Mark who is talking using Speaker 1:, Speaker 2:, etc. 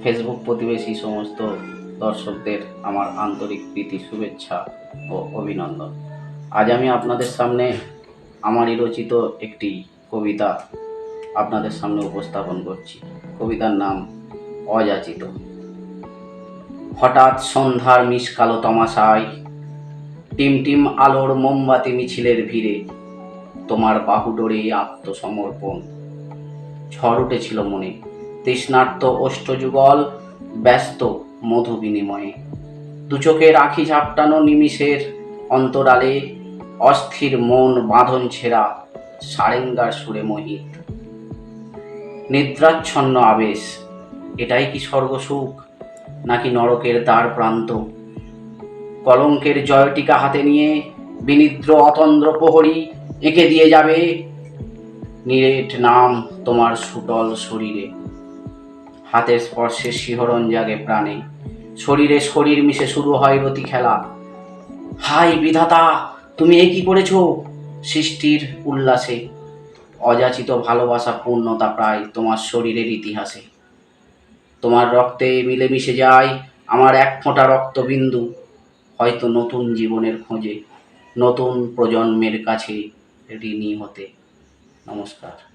Speaker 1: Facebook প্রতিবেশী সমস্ত দর্শকদের আমার আন্তরিক প্রীতি, শুভেচ্ছা ও অভিনন্দন। আজ আমি আপনাদের সামনে আমারই রচিত একটি কবিতা আপনাদের সামনে উপস্থাপন করছি। কবিতার নাম অযাচিত। হঠাৎ সন্ধ্যার মিসকালো তমাশায়, টিমটিম আলোর মোমবাতি মিছিলের ভিড়ে তোমার বাহুডোরে আত্মসমর্পণ। ঝড় উঠেছিল মনে, তৃষ্ণার্ত অষ্টযুগল ব্যস্ত মধু বিনিময়ে। দু চোখের আঁখি ঝাপটানো নিমিষের অন্তরালে অস্থির মন বাঁধন ছেঁড়া সারেঙ্গার সুরে মোহিত। নিদ্রাচ্ছন্ন আবেশ, এটাই কি স্বর্গসুখ নাকি নরকের দ্বার প্রান্ত? কলঙ্কের জয়টিকা হাতে নিয়ে বিনিদ্র অতন্দ্র প্রহরী এঁকে দিয়ে যাবে নিরেট নাম তোমার সুটল শরীরে। হাতের স্পর্শে শিহরণ জাগে প্রাণে, শরীরে শরীর মিশে শুরু হয় রতি খেলা। হাই বিধাতা, তুমি এ কি করেছ? সৃষ্টির উল্লাসে অযাচিত ভালোবাসা পূর্ণতা প্রায় তোমার শরীরের ইতিহাসে। তোমার রক্তে মিলেমিশে যায় আমার এক ফোঁটা রক্তবিন্দু, হয়তো নতুন জীবনের খোঁজে নতুন প্রজন্মের কাছে ঋণী হতে। নমস্কার।